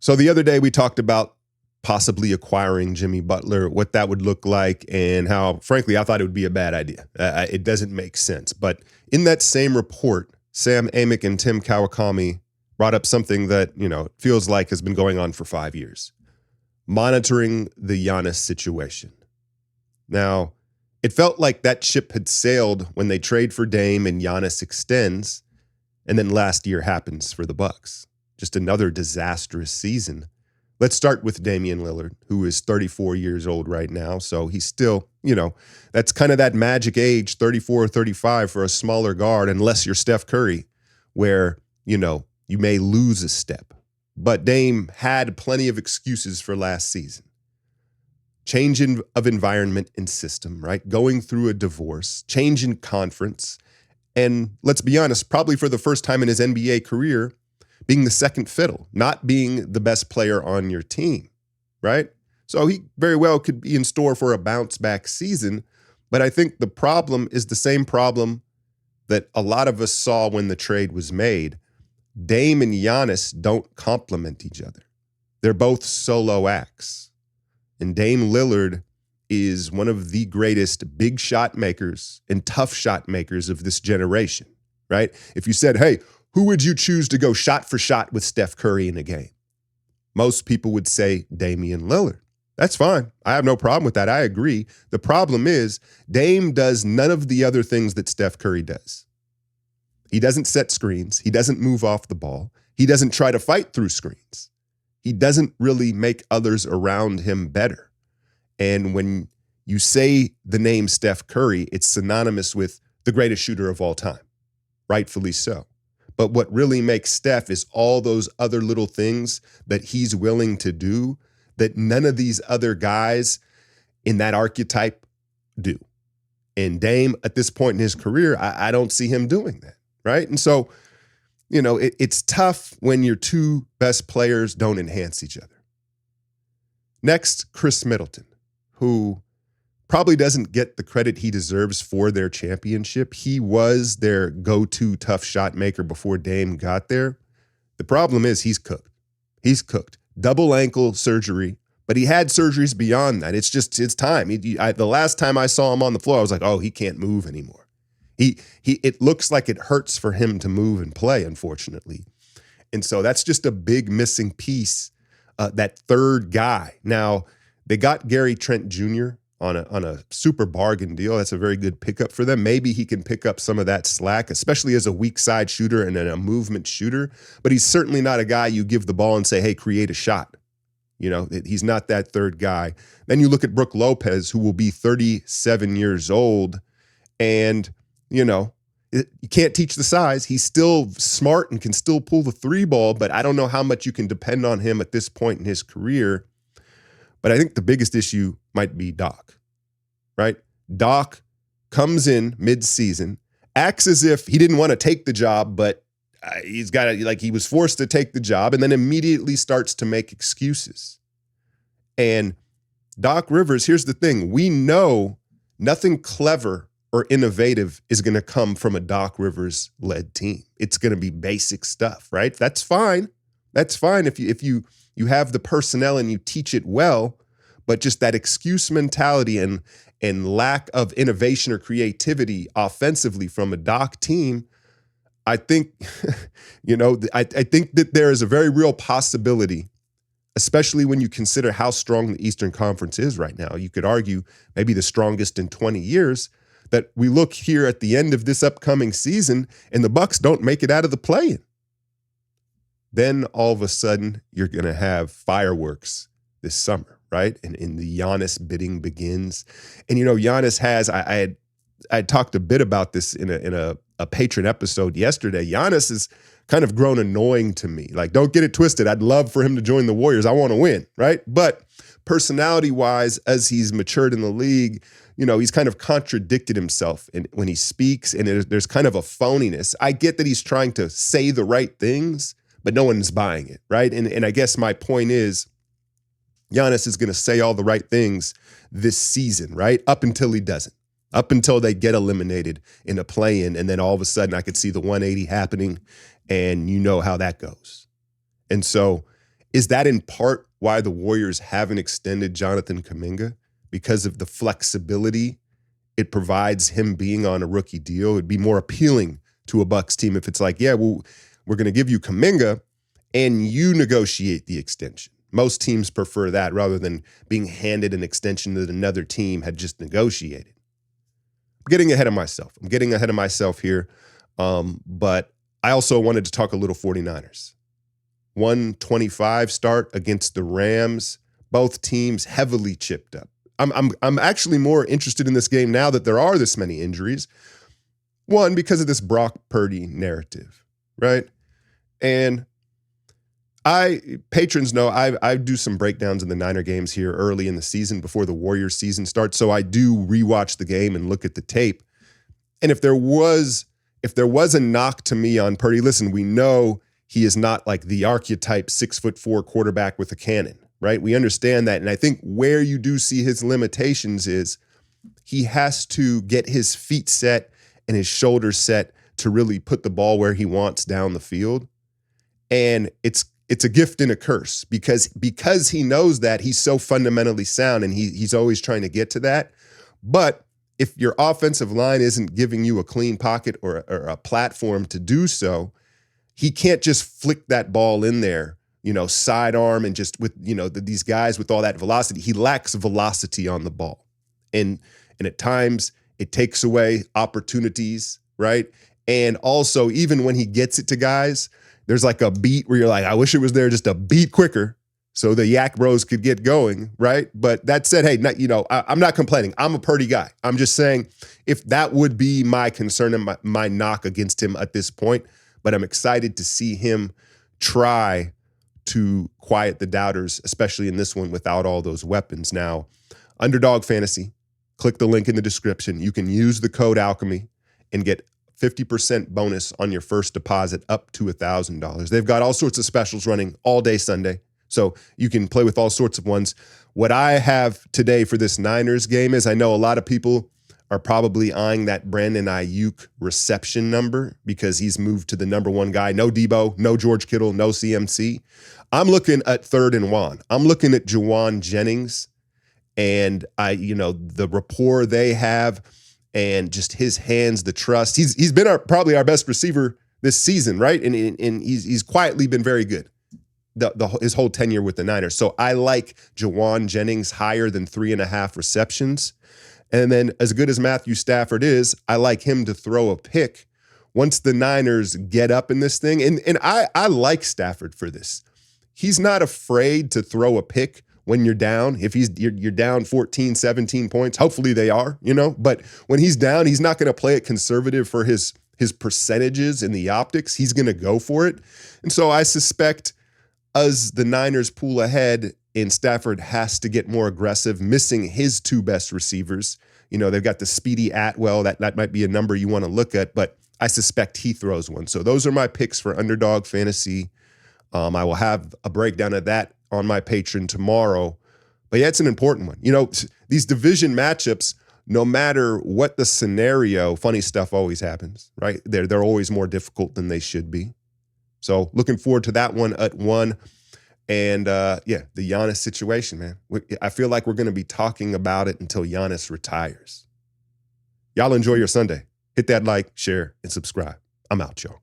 So the other day we talked about possibly acquiring Jimmy Butler, what that would look like, and how, frankly, I thought it would be a bad idea. It doesn't make sense. But in that same report, Sam Amick and Tim Kawakami brought up something that, feels like has been going on for 5 years. Monitoring the Giannis situation. Now, it felt like that ship had sailed when they trade for Dame and Giannis extends, and then last year happens for the Bucks. Just another disastrous season. Let's start with Damian Lillard, who is 34 years old right now. So he's still, that's kind of that magic age, 34 or 35 for a smaller guard, unless you're Steph Curry, where, you may lose a step. But Dame had plenty of excuses for last season. Change of environment and system, right? Going through a divorce, change in conference, and let's be honest, probably for the first time in his NBA career, being the second fiddle, not being the best player on your team, right? So he very well could be in store for a bounce back season, but I think the problem is the same problem that a lot of us saw when the trade was made. Dame and Giannis don't complement each other. They're both solo acts. And Dame Lillard is one of the greatest big shot makers and tough shot makers of this generation, right? If you said, hey, who would you choose to go shot for shot with Steph Curry in a game? Most people would say Damian Lillard. That's fine. I have no problem with that. I agree. The problem is Dame does none of the other things that Steph Curry does. He doesn't set screens. He doesn't move off the ball. He doesn't try to fight through screens. He doesn't really make others around him better. And when you say the name Steph Curry, it's synonymous with the greatest shooter of all time, rightfully so. But what really makes Steph is all those other little things that he's willing to do that none of these other guys in that archetype do. And Dame, at this point in his career, I don't see him doing that, right? And so, it's tough when your two best players don't enhance each other. Next, Chris Middleton, who probably doesn't get the credit he deserves for their championship. He was their go-to tough shot maker before Dame got there. The problem is he's cooked. He's cooked. Double ankle surgery, but he had surgeries beyond that. It's time. The last time I saw him on the floor, I was like, oh, he can't move anymore. It looks like it hurts for him to move and play, unfortunately. And so that's just a big missing piece, that third guy. Now, they got Gary Trent Jr., on a super bargain deal. That's a very good pickup for them. Maybe he can pick up some of that slack, especially as a weak side shooter and a movement shooter. But he's certainly not a guy you give the ball and say, hey, create a shot. He's not that third guy. Then you look at Brook Lopez, who will be 37 years old. And, you can't teach the size. He's still smart and can still pull the three ball, but I don't know how much you can depend on him at this point in his career. But I think the biggest issue might be Doc, right? Doc comes in mid-season, acts as if he didn't want to take the job, but he was forced to take the job, and then immediately starts to make excuses. And Doc Rivers, here's the thing. We know nothing clever or innovative is going to come from a Doc Rivers-led team. It's going to be basic stuff, right? That's fine. That's fine if you have the personnel and you teach it well, but just that excuse mentality and lack of innovation or creativity offensively from a Doc team, I think, I think that there is a very real possibility, especially when you consider how strong the Eastern Conference is right now. You could argue maybe the strongest in 20 years, that we look here at the end of this upcoming season and the Bucks don't make it out of the play-in. Then all of a sudden, you're going to have fireworks this summer, right? And the Giannis bidding begins. And, Giannis has, I had talked a bit about this in a patron episode yesterday. Giannis has kind of grown annoying to me. Like, don't get it twisted. I'd love for him to join the Warriors. I want to win, right? But personality-wise, as he's matured in the league, he's kind of contradicted himself when he speaks, and there's kind of a phoniness. I get that he's trying to say the right things, but no one's buying it, right? And I guess my point is, Giannis is going to say all the right things this season, right? Up until he doesn't. Up until they get eliminated in a play-in, and then all of a sudden I could see the 180 happening, and you know how that goes. And so Is that in part why the Warriors haven't extended Jonathan Kuminga? Because of the flexibility it provides him being on a rookie deal? It'd be more appealing to a Bucks team if it's like, yeah, well, we're going to give you Kuminga and you negotiate the extension. Most teams prefer that rather than being handed an extension that another team had just negotiated. I'm getting ahead of myself here. But I also wanted to talk a little 49ers. 125 start against the Rams. Both teams heavily chipped up. I'm actually more interested in this game now that there are this many injuries. One, because of this Brock Purdy narrative, right? And patrons know I do some breakdowns in the Niner games here early in the season before the Warriors season starts. So I do rewatch the game and look at the tape. And if there was a knock to me on Purdy, listen, we know he is not like the archetype 6'4" quarterback with a cannon, right? We understand that. And I think where you do see his limitations is he has to get his feet set and his shoulders set to really put the ball where he wants down the field. And it's a gift and a curse because he knows that he's so fundamentally sound and he's always trying to get to that. But if your offensive line isn't giving you a clean pocket or a platform to do so, he can't just flick that ball in there, sidearm and just with, these guys with all that velocity. He lacks velocity on the ball. And at times it takes away opportunities, right? And also, even when he gets it to guys, there's like a beat where you're like, I wish it was there just a beat quicker so the Yak Bros could get going, right? But that said, hey, I'm not complaining. I'm a Purdy guy. I'm just saying if that would be my concern and my knock against him at this point, but I'm excited to see him try to quiet the doubters, especially in this one without all those weapons. Now, Underdog Fantasy, click the link in the description. You can use the code Alchemy and get 50% bonus on your first deposit up to $1,000. They've got all sorts of specials running all day Sunday, so you can play with all sorts of ones. What I have today for this Niners game is I know a lot of people are probably eyeing that Brandon Ayuk reception number because he's moved to the number one guy. No Debo, no George Kittle, no CMC. I'm looking at 3rd and 1. I'm looking at Juwan Jennings and the rapport they have and just his hands, the trust. He's been probably our best receiver this season, right? And he's quietly been very good his whole tenure with the Niners. So I like Juwan Jennings higher than 3.5 receptions. And then as good as Matthew Stafford is, I like him to throw a pick once the Niners get up in this thing. And I like Stafford for this. He's not afraid to throw a pick when you're down. If you're down 14, 17 points, hopefully they are, but when he's down, he's not going to play it conservative for his percentages and the optics. He's going to go for it. And so I suspect as the Niners pull ahead and Stafford has to get more aggressive, missing his 2 best receivers. They've got the speedy Atwell. That might be a number you want to look at, but I suspect he throws one. So those are my picks for Underdog Fantasy. I will have a breakdown of that on my Patreon tomorrow. But yeah, it's an important one. These division matchups, no matter what the scenario, funny stuff always happens, right? They're always more difficult than they should be. So looking forward to that one at 1. And the Giannis situation, man. I feel like we're going to be talking about it until Giannis retires. Y'all enjoy your Sunday. Hit that like, share, and subscribe. I'm out, y'all.